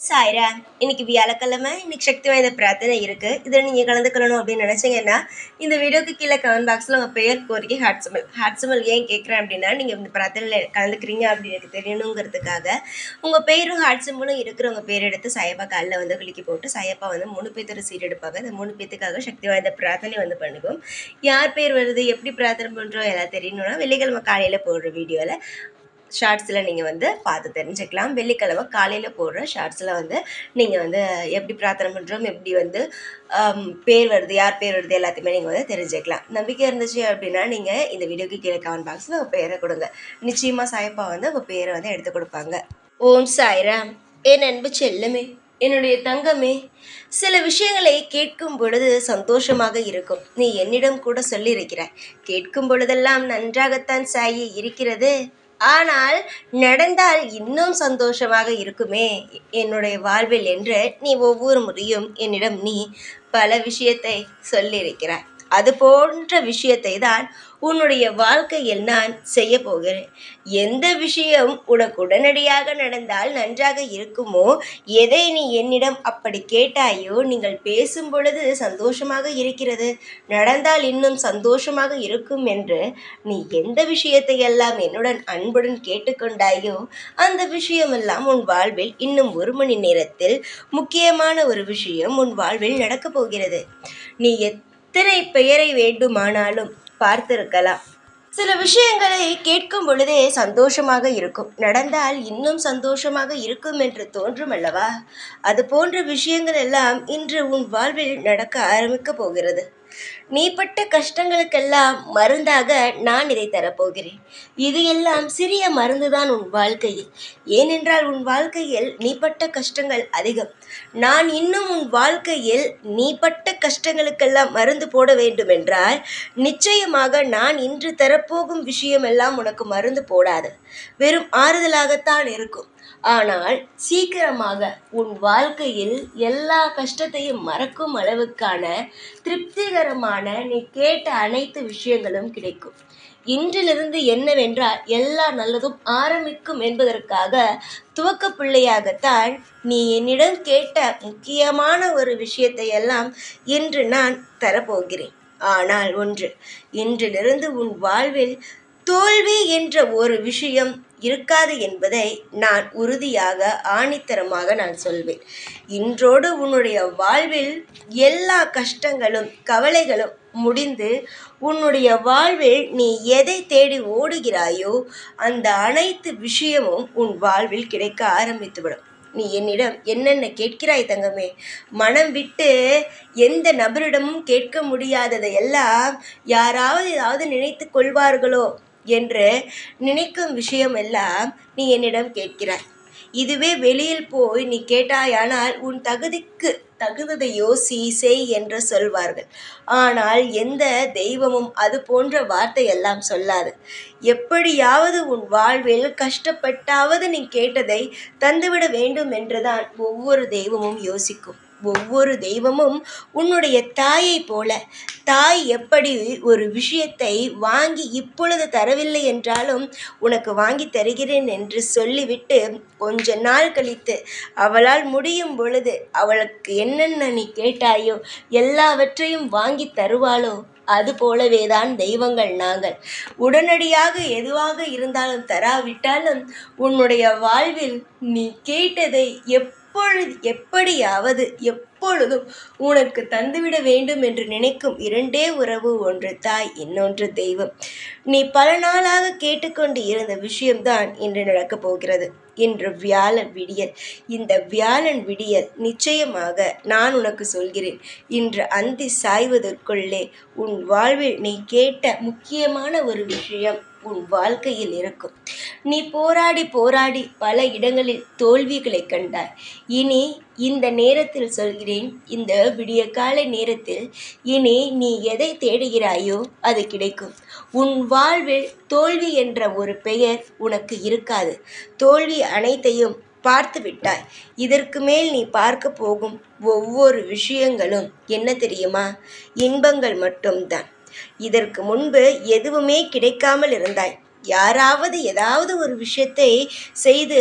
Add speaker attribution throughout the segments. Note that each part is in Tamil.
Speaker 1: சாய்ராம். இன்னைக்கு வியாழக்கிழமை. இன்னைக்கு சக்தி வாய்ந்த பிரார்த்தனை இருக்கு. இதில் நீங்கள் கலந்துக்கணும் அப்படின்னு நினைச்சீங்கன்னா இந்த வீடியோக்கு கீழே கமெண்ட் பாக்ஸில் உங்கள் பெயர் கோரிக்கை ஹாட்ஸமல் ஏன் கேட்குறேன் அப்படின்னா நீங்கள் இந்த பிரார்த்தனையில் கலந்துக்கிறீங்க அப்படின்னு எனக்கு தெரியணுங்கிறதுக்காக உங்கள் பேரும் ஹாட்ஸமலும் இருக்கிறவங்க பேர் எடுத்து சாயப்பா காலில் வந்து கிளிக்கி போட்டு சாயப்பா வந்து 3 பேர்த்தோட சீட் எடுப்பாங்க. இந்த 3 பேத்துக்காக சக்தி வாய்ந்த பிரார்த்தனை வந்து பண்ணுவோம். யார் பேர் வருது, எப்படி பிரார்த்தனை பண்ணுறோம் எல்லாம் தெரியணும்னா வெள்ளிக்கிழமை காலையில் போடுற வீடியோவில் ஷார்ட்ஸில் நீங்கள் வந்து பார்த்து தெரிஞ்சுக்கலாம். வெள்ளிக்கிழமை காலையில் போடுற ஷார்ட்ஸில் வந்து நீங்கள் வந்து எப்படி பிரார்த்தனை பண்ணுறோம், எப்படி வந்து பேர் வருது, யார் பேர் வருது எல்லாத்தையுமே நீங்கள் வந்து தெரிஞ்சுக்கலாம். நம்பிக்கை இருந்துச்சு அப்படின்னா நீங்கள் இந்த வீடியோக்கு கீழே கமெண்ட் பாக்ஸில் உங்கள் பேரை கொடுங்க. நிச்சயமாக சாயப்பா வந்து உங்கள் பேரை வந்து எடுத்து கொடுப்பாங்க. ஓம் சாய்ராம். என் அன்பு செல்லமே, என்னுடைய தங்கமே, சில விஷயங்களை கேட்கும் பொழுது சந்தோஷமாக இருக்கும். நீ என்னிடம் கூட சொல்லியிருக்கிறாய், கேட்கும் பொழுதெல்லாம் நன்றாகத்தான் சாயி இருக்கிறது, ஆனால் நடந்தால் இன்னும் சந்தோஷமாக இருக்குமே என்னுடைய வாழ்வில் என்று நீ ஒவ்வொரு முறையும் என்னிடம் நீ பல விஷயத்தை சொல்லியிருக்கிறாய். அது போன்ற விஷயத்தை தான் உன்னுடைய வாழ்க்கையில் நான் செய்ய போகிறேன். எந்த விஷயம் உனக்கு உடனடியாக நடந்தால் நன்றாக இருக்குமோ, எதை நீ என்னிடம் அப்படி கேட்டாயோ, நீங்கள் பேசும் பொழுது சந்தோஷமாக இருக்கிறது, நடந்தால் இன்னும் சந்தோஷமாக இருக்கும் என்று நீ எந்த விஷயத்தை எல்லாம் என்னுடன் அன்புடன் கேட்டுக்கொண்டாயோ அந்த விஷயமெல்லாம் உன் வாழ்வில் இன்னும் 1 மணி நேரத்தில் முக்கியமான ஒரு விஷயம் உன் வாழ்வில் நடக்கப் போகிறது. நீ எத்தனை பெயரை வேண்டுமானாலும் பார்த்திருக்கலாம். சில விஷயங்களை கேட்கும் பொழுதே சந்தோஷமாக இருக்கும், நடந்தால் இன்னும் சந்தோஷமாக இருக்கும் என்று தோன்றும் அல்லவா? அது போன்ற விஷயங்கள் எல்லாம் இன்று உன் வாழ்வில் நடக்க ஆரம்பிக்க போகிறது. நீ பட்ட கஷ்டங்களுக்கெல்லாம் மருந்தாக நான் இதை தரப்போகிறேன். இது எல்லாம் சிறிய மருந்துதான் உன் வாழ்க்கையில். ஏனென்றால் உன் வாழ்க்கையில் நீ பட்ட கஷ்டங்கள் அதிகம். நான் இன்னும் உன் வாழ்க்கையில் நீ பட்ட கஷ்டங்களுக்கெல்லாம் மருந்து போட வேண்டும் என்றால் நிச்சயமாக நான் இன்று தரப்போகும் விஷயமெல்லாம் உனக்கு மருந்து போடாது, வெறும் ஆறுதலாகத்தான் இருக்கும். ஆனால் சீக்கிரமாக உன் வாழ்க்கையில் எல்லா கஷ்டத்தையும் மறக்கும் அளவுக்கான திருப்திகரமான நீ கேட்ட அனைத்து விஷயங்களும் கிடைக்கும். இன்றிலிருந்து என்னவென்றால் எல்லா நல்லதும் ஆரம்பிக்கும் என்பதற்காக துவக்க பிள்ளையாகத்தான் நீ என்னிடம் கேட்ட முக்கியமான ஒரு விஷயத்தை எல்லாம் இன்று நான் தரப்போகிறேன். ஆனால் ஒன்று, இன்றிலிருந்து உன் வாழ்வில் தோல்வி என்ற ஒரு விஷயம் இருக்காது என்பதை நான் உறுதியாக ஆணித்தரமாக நான் சொல்வேன். இன்றோடு உன்னுடைய வாழ்வில் எல்லா கஷ்டங்களும் கவலைகளும் முடிந்து உன்னுடைய வாழ்வில் நீ எதை தேடி ஓடுகிறாயோ அந்த அனைத்து விஷயமும் உன் வாழ்வில் கிடைக்க ஆரம்பித்துவிடும். நீ என்னிடம் என்னென்ன கேட்கிறாய் தங்கமே, மனம் விட்டு எந்த நபரிடமும் கேட்க முடியாததை எல்லாம் யாராவது ஏதாவது நினைத்து கொள்வார்களோ என்று நினைக்கும் விஷயம் எல்லாம் நீ என்னிடம் கேட்கிறாய். இதுவே வெளியில் போய் நீ கேட்டாயானால் உன் தகுதிக்கு தகுந்ததை யோசி செய் என்று சொல்வார்கள். ஆனால் எந்த தெய்வமும் அது போன்ற வார்த்தையெல்லாம் சொல்லாது. எப்படியாவது உன் வாழ்வில் கஷ்டப்பட்டாவது நீ கேட்டதை தந்துவிட வேண்டும் என்றுதான் ஒவ்வொரு தெய்வமும் யோசிக்கும். ஒவ்வொரு தெய்வமும் உன்னுடைய தாயை போல, தாய் எப்படி ஒரு விஷயத்தை வாங்கி இப்பொழுது தரவில்லை என்றாலும் உனக்கு வாங்கி தருகிறேன் என்று சொல்லிவிட்டு கொஞ்ச நாள் கழித்து அவளால் முடியும் பொழுது அவளுக்கு என்னென்ன நீ கேட்டாயோ எல்லாவற்றையும் வாங்கி தருவாளோ, அது போலவே தான் தெய்வங்கள் நாங்கள். உடனடியாக எதுவாக இருந்தாலும் தராவிட்டாலும் உன்னுடைய வாழ்வில் நீ கேட்டதை எப்படியாவது எப்பொழுதும் உனக்கு தந்துவிட வேண்டும் என்று நினைக்கும் 2 உறவு, ஒன்று தாய், இன்னொன்று தெய்வம். நீ பல நாளாக கேட்டுக்கொண்டு இருந்த விஷயம்தான் இன்று நடக்கப் போகிறது. இன்று வியாழன் விடியல். இந்த வியாழன் விடியல் நிச்சயமாக நான் உனக்கு சொல்கிறேன், இன்று அந்தி சாய்வதற்குள்ளே உன் வாழ்வில் நீ கேட்ட முக்கியமான ஒரு விஷயம் உன் வாழ்க்கையில் இருக்கும். நீ போராடி போராடி பல இடங்களில் தோல்விகளை கண்டாய். இனி இந்த நேரத்தில் சொல்கிறேன், இந்த விடிய காலை நேரத்தில் இனி நீ எதை தேடுகிறாயோ அது கிடைக்கும். உன் வாழ்வில் தோல்வி என்ற ஒரு பெயர் உனக்கு இருக்காது. தோல்வி அனைத்தையும் பார்த்து விட்டாய். இதற்கு மேல் நீ பார்க்க போகும் ஒவ்வொரு விஷயங்களும் என்ன தெரியுமா? இன்பங்கள் மட்டும்தான். இதற்கு முன்பு எதுவுமே கிடைக்காமல் இருந்தாய். யாராவது ஏதாவது ஒரு விஷயத்தை செய்து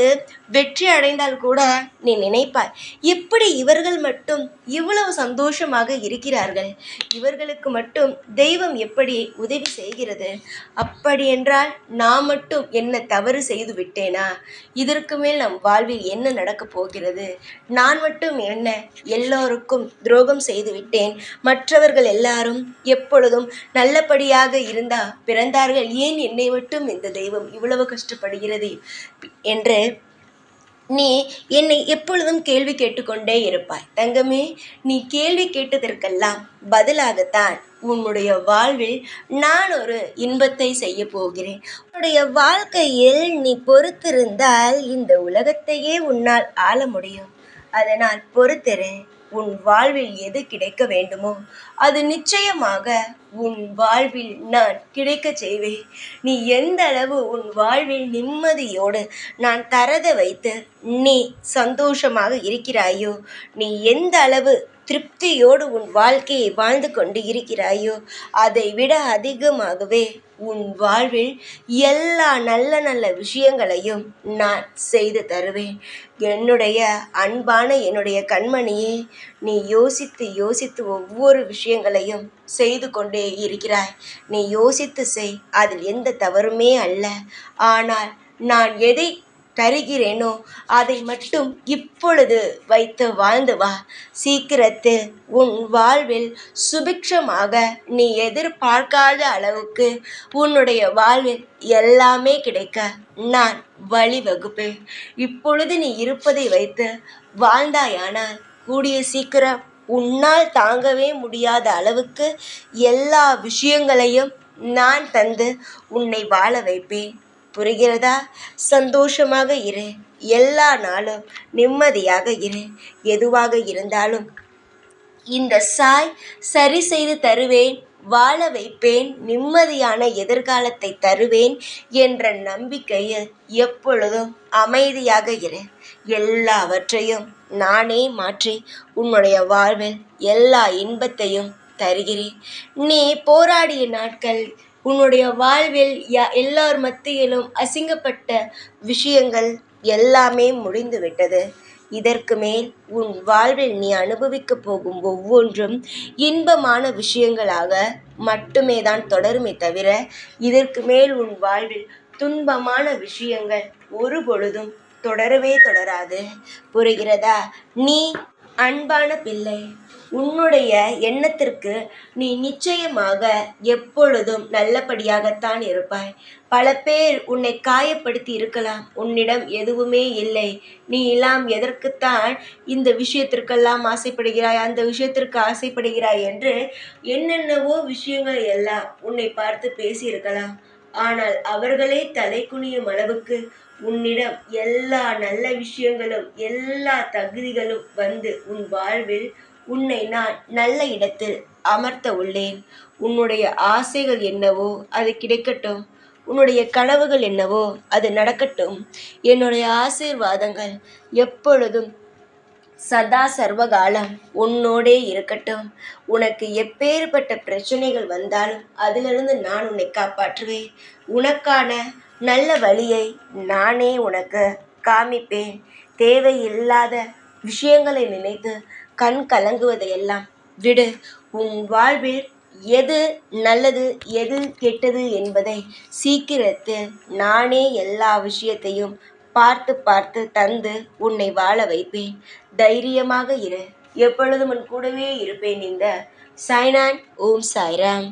Speaker 1: வெற்றி அடைந்தால் கூட நீ நினைப்பாய், எப்படி இவர்கள் மட்டும் இவ்வளவு சந்தோஷமாக இருக்கிறார்கள், இவர்களுக்கு மட்டும் தெய்வம் எப்படி உதவி செய்கிறது, அப்படி என்றால் நான் மட்டும் என்ன தவறு செய்து விட்டேனா, இதற்கு மேல் நம் வாழ்வில் என்ன நடக்கப் போகிறது, நான் மட்டும் என்ன எல்லோருக்கும் துரோகம் செய்து விட்டேன், மற்றவர்கள் எல்லாரும் எப்பொழுதும் நல்லபடியாக இருந்தா பிறந்தார்கள், ஏன் என்னை மட்டும் இந்த தெய்வம் இவ்வளவு கஷ்டப்படுகிறது என்று நீ என்னை எப்பொழுதும் கேள்வி கேட்டுக்கொண்டே இருப்பாய். தங்கமே, நீ கேள்வி கேட்டதற்கெல்லாம் பதிலாகத்தான் உன்னுடைய வாழ்வில் நான் ஒரு இன்பத்தை செய்ய போகிறேன். உன்னுடைய வாழ்க்கையில் நீ பொறுத்திருந்தால் இந்த உலகத்தையே உன்னால் ஆள முடியும். அதனால் பொறுத்திரு. உன் வாழ்வில் எது கிடைக்க வேண்டுமோ அது நிச்சயமாக உன் வாழ்வில் நான் கிடைக்கச் செய்வேன். நீ எந்த அளவு உன் வாழ்வில் நிம்மதியோடு நான் தரதை வைத்து நீ சந்தோஷமாக இருக்கிறாயோ, நீ எந்த அளவு திருப்தியோடு உன் வாழ்க்கையை வாழ்ந்து கொண்டு இருக்கிறாயோ, அதை விட அதிகமாகவே உன் வாழ்வில் எல்லா நல்ல நல்ல விஷயங்களையும் நான் செய்து தருவேன். என்னுடைய அன்பான என்னுடைய கண்மணியே, நீ யோசித்து யோசித்து ஒவ்வொரு விஷயங்களையும் செய்து கொண்டே இருக்கிறாய். நீ யோசித்து செய், அதில் எந்த தவறுமே அல்ல. ஆனால் நான் எதை தருகிறேனோ அதை மட்டும் இப்பொழுது வைத்து வாழ்ந்து வா. சீக்கிரத்தில் உன் வாழ்வில் சுபிக்ஷமாக நீ எதிர்பார்க்காத அளவுக்கு உன்னுடைய வாழ்வில் எல்லாமே கிடைக்க நான் வழிவகுப்பேன். இப்பொழுது நீ இருப்பதை வைத்து வாழ்ந்தாயானால் கூடிய சீக்கிரம் உன்னால் தாங்கவே முடியாத அளவுக்கு எல்லா விஷயங்களையும் நான் தந்து உன்னை வாழ வைப்பேன். புரிகிறதா? சந்தோஷமாக இரு. எல்லா நாளும் நிம்மதியாக இரு. எதுவாக இருந்தாலும் இந்த சாய் சரி செய்து தருவேன், வாழ வைப்பேன், நிம்மதியான எதிர்காலத்தை தருவேன் என்ற நம்பிக்கையில் எப்பொழுதும் அமைதியாக இரு. எல்லாவற்றையும் நானே மாற்றி உன்னுடைய வாழ்வில் எல்லா இன்பத்தையும் தருகிறேன். நீ போராடிய நாட்கள், உன்னுடைய வாழ்வில் எல்லார் மத்தியிலும் அசிங்கப்பட்ட விஷயங்கள் எல்லாமே முடிந்து விட்டது. இதற்கு மேல் உன் வாழ்வில் நீ அனுபவிக்கப் போகும் ஒவ்வொன்றும் இன்பமான விஷயங்களாக மட்டுமே தான் தொடருமே தவிர, இதற்கு மேல் உன் வாழ்வில் துன்பமான விஷயங்கள் ஒரு பொழுதும் தொடரவே தொடராது. புரிகிறதா? நீ அன்பான பிள்ளை. உன்னுடைய எண்ணத்திற்கு நீ நிச்சயமாக எப்பொழுதும் நல்லபடியாகத்தான் இருப்பாய். பல பேர் உன்னை காயப்படுத்தி இருக்கலாம். உன்னிடம் எதுவுமே இல்லை, நீ எல்லாம் எதற்குத்தான் இந்த விஷயத்திற்கெல்லாம் ஆசைப்படுகிறாய், அந்த விஷயத்திற்கு ஆசைப்படுகிறாய் என்று என்னென்னவோ விஷயங்கள் எல்லாம் உன்னை பார்த்து பேசியிருக்கலாம். ஆனால் அவர்களே தலை குனியும் அளவுக்கு உன்னிடம் எல்லா நல்ல விஷயங்களும் எல்லா தகுதிகளும் வந்து உன் வாழ்வில் உன்னை நான் நல்ல இடத்தில் அமர்த்த உள்ளேன். உன்னுடைய ஆசைகள் என்னவோ அது கிடைக்கட்டும். உன்னுடைய கனவுகள் என்னவோ அது நடக்கட்டும். என்னுடைய ஆசீர்வாதங்கள் எப்பொழுதும் சதா சர்வகாலம் உன்னோடே இருக்கட்டும். உனக்கு எப்பேற்பட்ட பிரச்சனைகள் வந்தாலும் அதிலிருந்து நான் உன்னை காப்பாற்றுவேன். உனக்கான நல்ல வழியை நானே உனக்கு காமிப்பேன். தேவையில்லாத விஷயங்களை நினைத்து கண் கலங்குவதையெல்லாம் விடு. உன் வாழ்வில் எது நல்லது எது கெட்டது என்பதை சீக்கிரத்தில் நானே எல்லா விஷயத்தையும் பார்த்து பார்த்து தந்து உன்னை வாழ வைப்பேன். தைரியமாக இரு. எப்பொழுதும் உன் கூடவே இருப்பேன். இந்த சாய்நான். ஓம் சாய்ராம்.